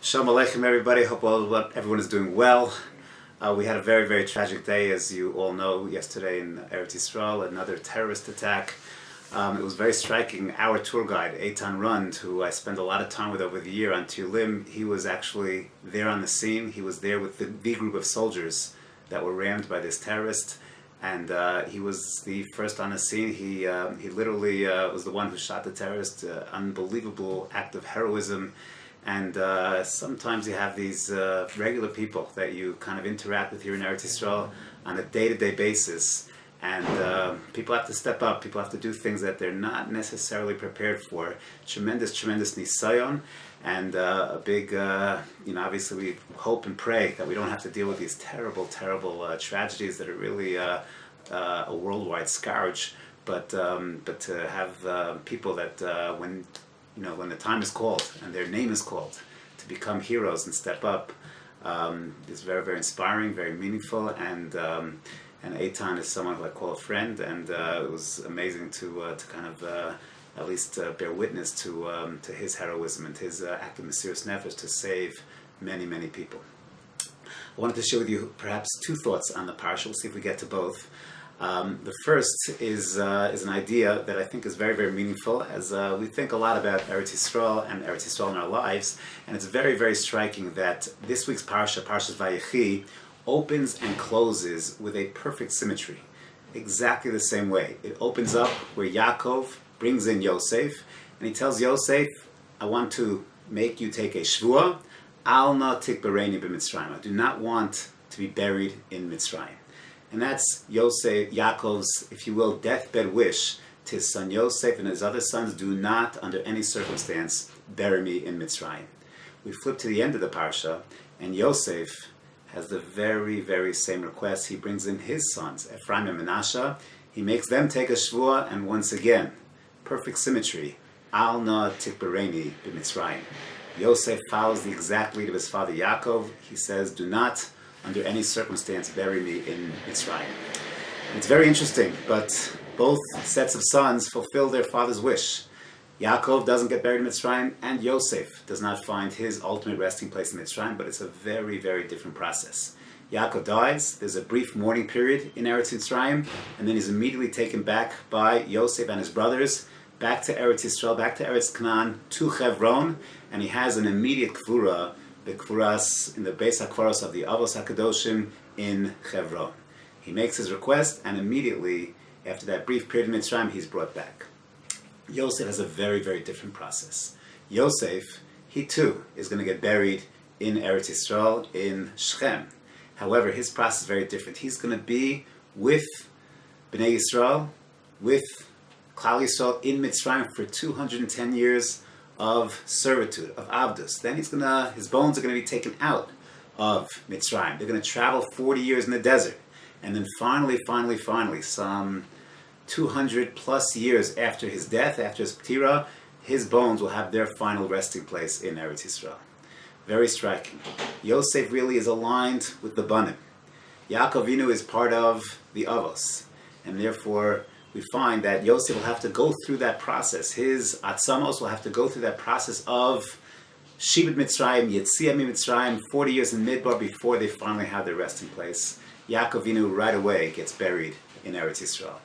Shalom Aleichem, everybody. Hope everyone is doing well. We had a very, very tragic day, as you all know, yesterday in Eretz Yisrael, another terrorist attack. It was very striking. Our tour guide, Eitan Rund, who I spent a lot of time with over the year on Tulim, he was actually there on the scene. He was there with the group of soldiers that were rammed by this terrorist. And he was the first on the scene. He literally was the one who shot the terrorist. Unbelievable act of heroism. And sometimes you have these regular people that you kind of interact with here in Eretz Yisrael on a day-to-day basis. And people have to step up. People have to do things that they're not necessarily prepared for. Tremendous nisayon. And a big, obviously we hope and pray that we don't have to deal with these terrible tragedies that are really a worldwide scourge. But to have people that when the time is called and their name is called to become heroes and step up, is very, very inspiring, very meaningful, and Eitan is someone who I call a friend, and it was amazing to kind of at least bear witness to his heroism and his act of Mesiras Nefesh to save many, many people. I wanted to share with you perhaps two thoughts on the parsha. We'll see if we get to both. The first is an idea that I think is very, very meaningful, as we think a lot about Eretz Yisrael and Eretz Yisrael in our lives, and it's very, very striking that this week's parsha, Parshat Vayechi, opens and closes with a perfect symmetry, exactly the same way. It opens up where Yaakov brings in Yosef, and he tells Yosef, I want to make you take a shvuah, al na tikbareni b'Mitzrayim. I do not want to be buried in Mitzrayim. And that's Yaakov's, if you will, deathbed wish to his son Yosef and his other sons, do not, under any circumstance, bury me in Mitzrayim. We flip to the end of the parsha, and Yosef has the very, very same request. He brings in his sons, Ephraim and Menashe. He makes them take a shvuah, and once again, perfect symmetry, al na tikbareni b'Mitzrayim. Yosef follows the exact lead of his father Yaakov. He says, do not, under any circumstance, bury me in Mitzrayim. It's very interesting, but both sets of sons fulfill their father's wish. Yaakov doesn't get buried in Mitzrayim, and Yosef does not find his ultimate resting place in Mitzrayim, but it's a very, very different process. Yaakov dies, there's a brief mourning period in Eretz Mitzrayim, and then he's immediately taken back by Yosef and his brothers, back to Eretz Yisrael, back to Eretz Canaan, to Hebron, and he has an immediate kfura, the kfuras in the Beis HaKvaros of the Avos HaKadoshim in Hebron. He makes his request, and immediately, after that brief period in Mitzrayim, he's brought back. Yosef has a very, very different process. Yosef, he too, is going to get buried in Eretz Yisrael, in Shechem. However, his process is very different. He's going to be with Bnei Yisrael, with Klal Yisrael in Mitzrayim for 210 years of servitude, of Avdus. Then his bones are going to be taken out of Mitzrayim. They're going to travel 40 years in the desert. And then finally, some 200 plus years after his death, after his ptira, his bones will have their final resting place in Eretz Yisrael. Very striking. Yosef really is aligned with the Banim. Yaakov Avinu is part of the Avos. And therefore, we find that Yosef will have to go through that process. His Atzamos will have to go through that process of Shibud Mitzrayim, Yetziah Mitzrayim, 40 years in Midbar before they finally have their resting place. Yaakov Avinu right away gets buried in Eretz Yisrael.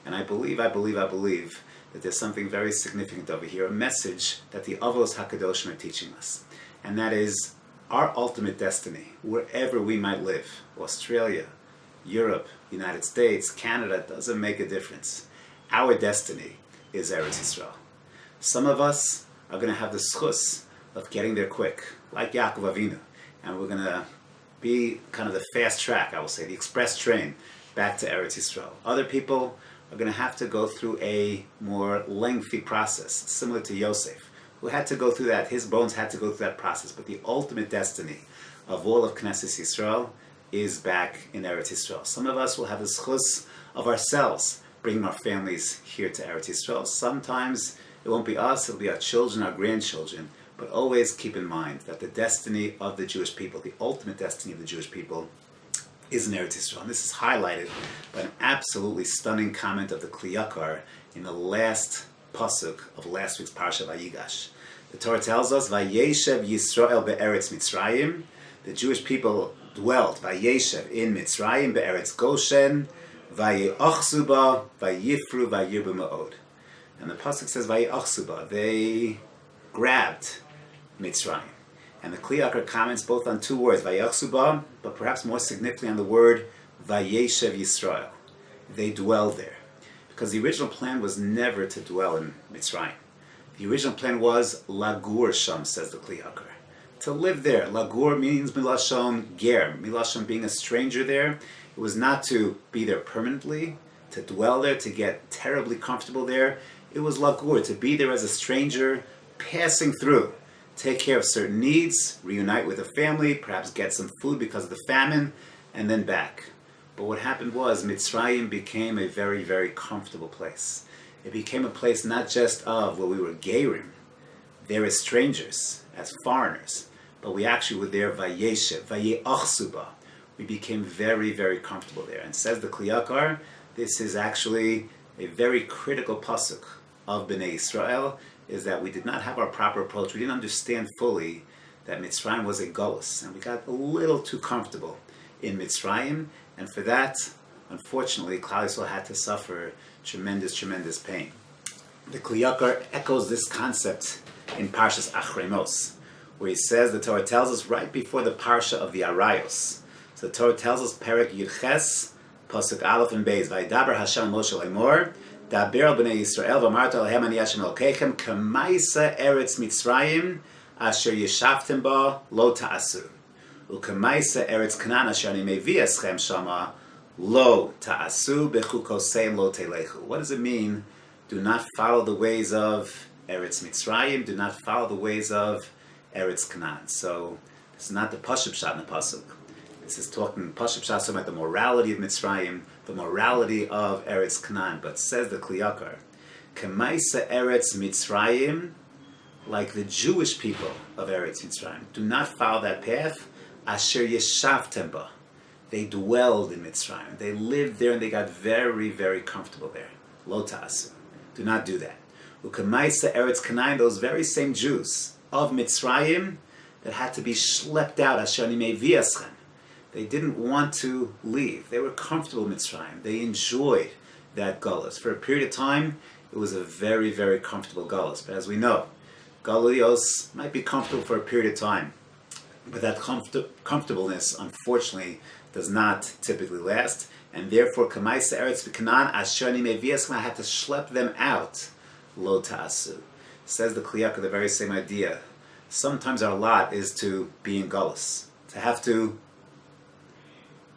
And I believe that there's something very significant over here, a message that the Avos HaKadoshim are teaching us. And that is our ultimate destiny, wherever we might live, Australia, Europe, United States, Canada, doesn't make a difference. Our destiny is Eretz Yisrael. Some of us are going to have the schus of getting there quick, like Yaakov Avinu, and we're going to be kind of the fast track, I will say, the express train back to Eretz Yisrael. Other people are going to have to go through a more lengthy process, similar to Yosef, who had to go through that. His bones had to go through that process, but the ultimate destiny of all of Knesset Yisrael is back in Eretz Yisrael. Some of us will have the schus of ourselves, bringing our families here to Eretz Yisrael. Sometimes it won't be us, it'll be our children, our grandchildren. But always keep in mind that the destiny of the Jewish people, the ultimate destiny of the Jewish people, is in Eretz Yisrael. And this is highlighted by an absolutely stunning comment of the Kli Yakar in the last pasuk of last week's Parshat Vayigash. The Torah tells us, Vayeshev Yisrael be'eretz Mitzrayim. The Jewish people dwelt, Vayeshev, in Mitzrayim, be'eretz Goshen, Vayeachzu ba, Vayifru, Vayirbu ma'od. And the pasuk says, Vayeachzu ba, they grabbed Mitzrayim. And the Kli Yakar comments both on two words, Vayeachzu ba, but perhaps more significantly on the word Vayeshev Yisrael. They dwelled there. Because the original plan was never to dwell in Mitzrayim. The original plan was Lagur Sham, says the Kli Yakar. To live there. Lagur means Milashon Ger. Milashon being a stranger there. It was not to be there permanently, to dwell there, to get terribly comfortable there. It was Lagur, to be there as a stranger, passing through. Take care of certain needs, reunite with a family, perhaps get some food because of the famine, and then back. But what happened was Mitzrayim became a very, very comfortable place. It became a place not just of where we were Gerim, there as strangers, as foreigners, but we actually were there Vayeshev, Vayeachzu ba. We became very, very comfortable there. And says the Kli Yakar, this is actually a very critical pasuk of Bnei Israel, is that we did not have our proper approach. We didn't understand fully that Mitzrayim was a golus, and we got a little too comfortable in Mitzrayim, and for that, unfortunately, Klal Yisrael had to suffer tremendous, tremendous pain. The Kli Yakar echoes this concept in Parshas Achremos, where he says, the Torah tells us right before the Parsha of the Arayos. So the Torah tells us, Perek Yudches, Pasuk Aleph and Beis, Vayidaber Hashem Moshe Lemor, Daber al Bnei Yisrael, V'amarta Alehem Ani Hashem Elokechem, K'maisa Eretz Mitzrayim, Asher Yeshavtem Ba, Lo Ta'asu. U'k'maisa Eretz Canaan, Asher Ani Mevi Eschem Shama, Lo Ta'asu, B'chukoseim Lo Telechu. What does it mean? Do not follow the ways of Eretz Mitzrayim, do not follow the ways of Eretz Canaan. So, it's not the Pashup Shot in the Pasuk. This is talking, Pashup Shot about the morality of Mitzrayim, the morality of Eretz Canaan. But says the Kli Yakar, K'maisa Eretz Mitzrayim, like the Jewish people of Eretz Mitzrayim, do not follow that path. Asher Yeshavtem ba. They dwelled in Mitzrayim. They lived there and they got very, very comfortable there. Lo ta'asu. Do not do that. Ukemaisa Eretz Canaan, those very same Jews of Mitzrayim that had to be schlepped out. Asher ani mevi eschem. They didn't want to leave. They were comfortable in Mitzrayim. They enjoyed that galus. For a period of time, it was a very, very comfortable galus. But as we know, galuyos might be comfortable for a period of time. But that comfortableness, unfortunately, does not typically last. And therefore, Kamaisa Eretz B'Kanan, Asher ani mevi eschem, I had to schlep them out. Lo ta'asu. Says the Kli Yakar, the very same idea. Sometimes our lot is to be in galus. To have to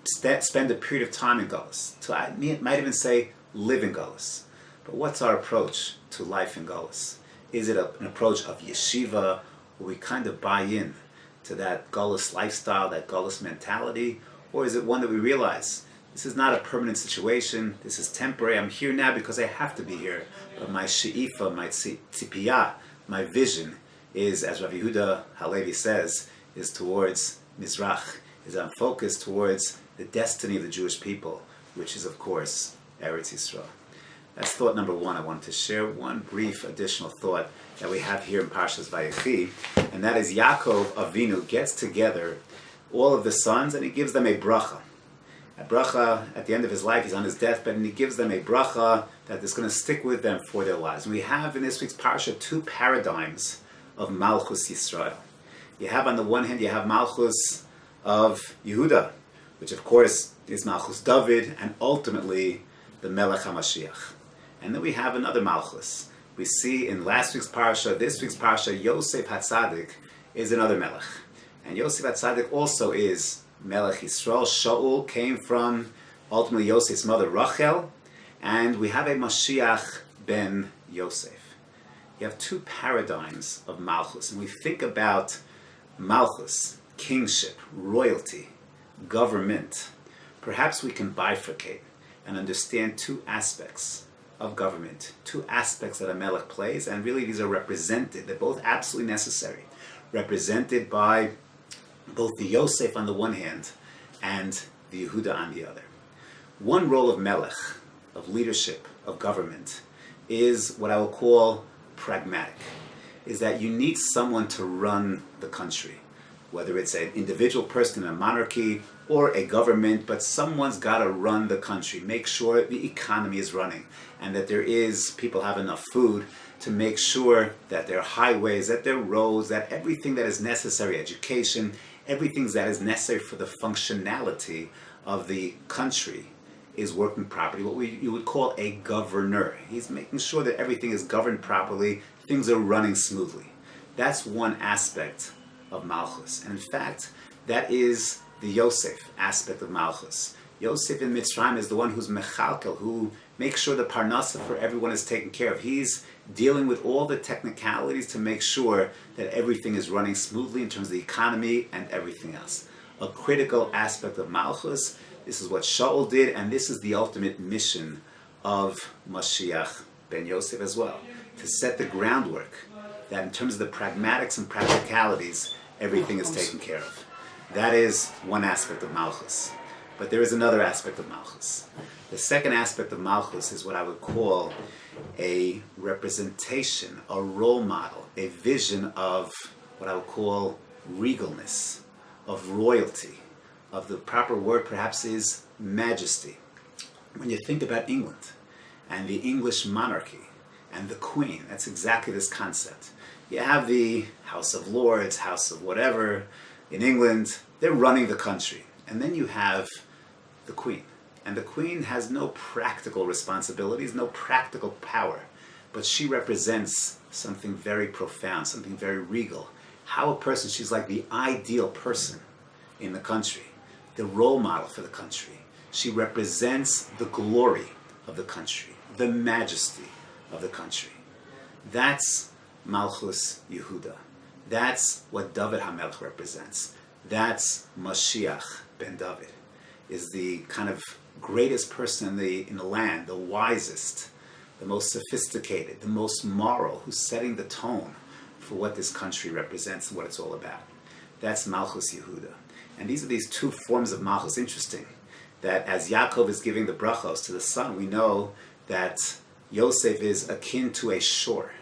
spend a period of time in galus. I might even say live in galus. But what's our approach to life in galus? Is it an approach of yeshiva, where we kind of buy in to that galus lifestyle, that galus mentality? Or is it one that we realize, this is not a permanent situation, this is temporary, I'm here now because I have to be here, but my she'ifa, my tzipiyah, my vision is, as Rav Yehuda Halevi says, is towards Mizrach, is I'm focused towards the destiny of the Jewish people, which is, of course, Eretz Yisrael. That's thought number one. I wanted to share one brief additional thought that we have here in Parshat Vayechi, and that is Yaakov Avinu gets together all of the sons and he gives them a bracha. A bracha at the end of his life, he's on his deathbed, and he gives them a bracha that is going to stick with them for their lives. And we have in this week's Parsha two paradigms of Malchus Yisrael. You have on the one hand, you have Malchus of Yehuda, which of course is Malchus David, and ultimately the Melech HaMashiach. And then we have another Malchus. We see in last week's Parsha, this week's Parsha, Yosef HaTzadik is another Melech. And Yosef HaTzadik also is Melech Yisrael. Shaul came from ultimately Yosef's mother Rachel, and we have a Mashiach ben Yosef. You have two paradigms of Malchus, and we think about Malchus, kingship, royalty, government. Perhaps we can bifurcate and understand two aspects of government, two aspects that a Melech plays, and really these are represented, they're both absolutely necessary, represented by both the Yosef on the one hand and the Yehuda on the other. One role of Melech, of leadership, of government, is what I will call pragmatic. is that you need someone to run the country, whether it's an individual person in a monarchy or a government, but someone's got to run the country, make sure the economy is running and that people have enough food, to make sure that there are highways, that there are roads, that everything that is necessary, education, everything that is necessary for the functionality of the country is working properly. What you would call a governor. He's making sure that everything is governed properly, things are running smoothly. That's one aspect of Malchus. And in fact, that is the Yosef aspect of Malchus. Yosef in Mitzrayim is the one who's mechalkel, who makes sure the parnasa for everyone is taken care of. He's dealing with all the technicalities to make sure that everything is running smoothly in terms of the economy and everything else. A critical aspect of Malchus. This is what Shaul did, and this is the ultimate mission of Mashiach ben Yosef as well, to set the groundwork that in terms of the pragmatics and practicalities, everything is taken care of. That is one aspect of Malchus. But there is another aspect of Malchus. The second aspect of Malchus is what I would call a representation, a role model, a vision of what I would call regalness, of royalty, of the proper word perhaps is majesty. When you think about England and the English monarchy and the Queen, that's exactly this concept. You have the House of Lords, House of whatever in England, they're running the country. And then you have the Queen. And the Queen has no practical responsibilities, no practical power, but she represents something very profound, something very regal. How a person, she's like the ideal person in the country, the role model for the country. She represents the glory of the country, the majesty of the country. That's Malchus Yehuda. That's what David HaMelech represents. That's Mashiach ben David, is the kind of greatest person in the land, the wisest, the most sophisticated, the most moral, who's setting the tone for what this country represents and what it's all about. That's Malchus Yehuda. And these are these two forms of Malchus. Interesting that as Yaakov is giving the brachos to the son, we know that Yosef is akin to a shore.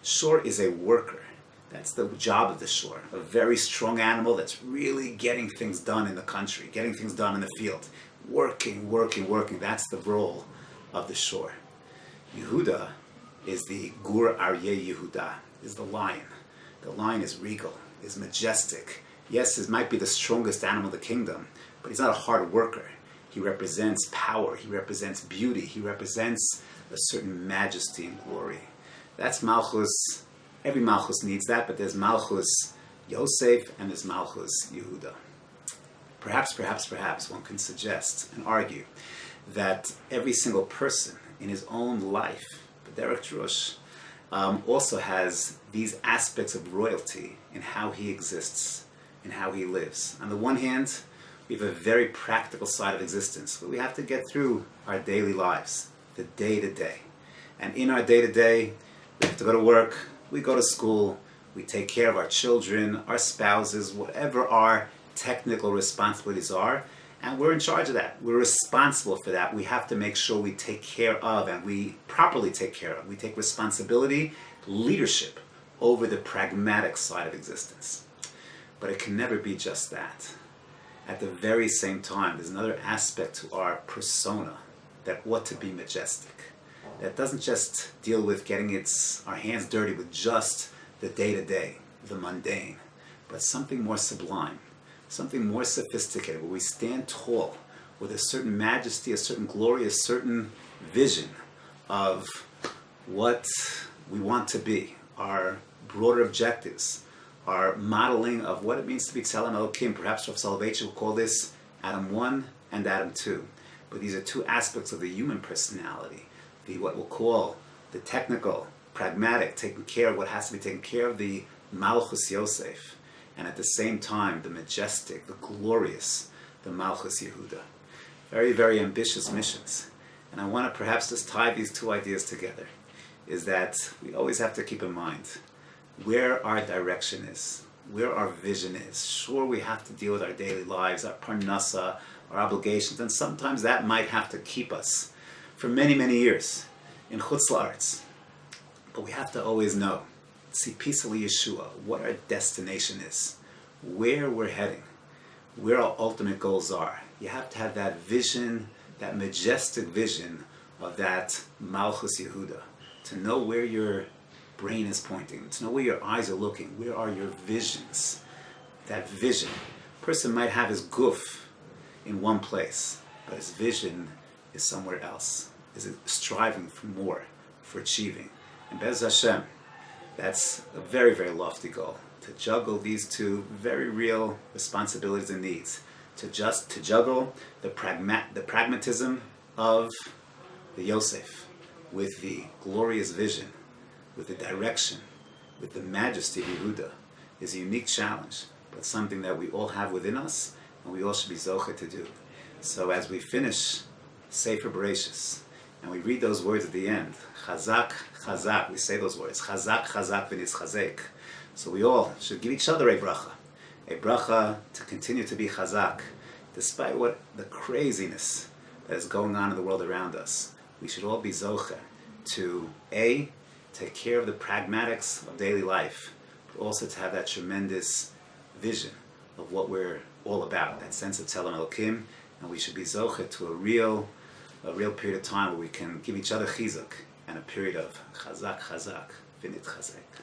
Shore is a worker. That's the job of the shore. A very strong animal that's really getting things done in the country, getting things done in the field. Working. That's the role of the shore. Yehuda is the Gur Aryeh Yehuda, is the lion. The lion is regal, is majestic. Yes, it might be the strongest animal in the kingdom, but he's not a hard worker. He represents power, he represents beauty, he represents a certain majesty and glory. That's Malchus. Every Malchus needs that, but there's Malchus Yosef and there's Malchus Yehuda. Perhaps one can suggest and argue that every single person in his own life, Derek Drush, also has these aspects of royalty in how he exists, in how he lives. On the one hand, we have a very practical side of existence, where we have to get through our daily lives, the day-to-day. And in our day-to-day, we have to go to work, we go to school, we take care of our children, our spouses, whatever our technical responsibilities are, and we're in charge of that. We're responsible for that. We have to make sure we take care of and we properly take care of. We take responsibility, leadership over the pragmatic side of existence. But it can never be just that. At the very same time, there's another aspect to our persona that ought to be majestic. That doesn't just deal with getting our hands dirty with just the day-to-day, the mundane, but something more sublime, something more sophisticated, where we stand tall with a certain majesty, a certain glory, a certain vision of what we want to be, our broader objectives, our modeling of what it means to be Tzelem Elokim. Perhaps Rav Soloveitchik will call this Adam 1 and Adam 2. But these are two aspects of the human personality. What we'll call the technical, pragmatic, taking care of what has to be taken care of, the Malchus Yosef, and at the same time the majestic, the glorious, the Malchus Yehuda. Very, very ambitious missions. And I want to perhaps just tie these two ideas together, is that we always have to keep in mind where our direction is, where our vision is. Sure, we have to deal with our daily lives, our parnasa, our obligations, and sometimes that might have to keep us for many, many years in Chutz La'aretz. But we have to always know, Tzipisali Yeshua, what our destination is, where we're heading, where our ultimate goals are. You have to have that vision, that majestic vision of that Malchus Yehuda, to know where your brain is pointing, to know where your eyes are looking, where are your visions. That vision. A person might have his guf in one place, but his vision is somewhere else, is striving for more, for achieving. And Bez Hashem, that's a very, very lofty goal, to juggle these two very real responsibilities and needs, to juggle the pragmatism of the Yosef with the glorious vision, with the direction, with the majesty of Yehuda, is a unique challenge, but something that we all have within us, and we all should be zocher to do. So as we finish Sefer Bereshis, and we read those words at the end, Chazak, Chazak, we say those words, Chazak, Chazak, v'nitzchazek. So we all should give each other a bracha to continue to be Chazak, despite what the craziness that is going on in the world around us. We should all be zocher to A, take care of the pragmatics of daily life, but also to have that tremendous vision of what we're all about, that sense of Tzelem Elokim, and we should be zocher to a real period of time where we can give each other chizuk, and a period of chazak, chazak, v'nit chazek.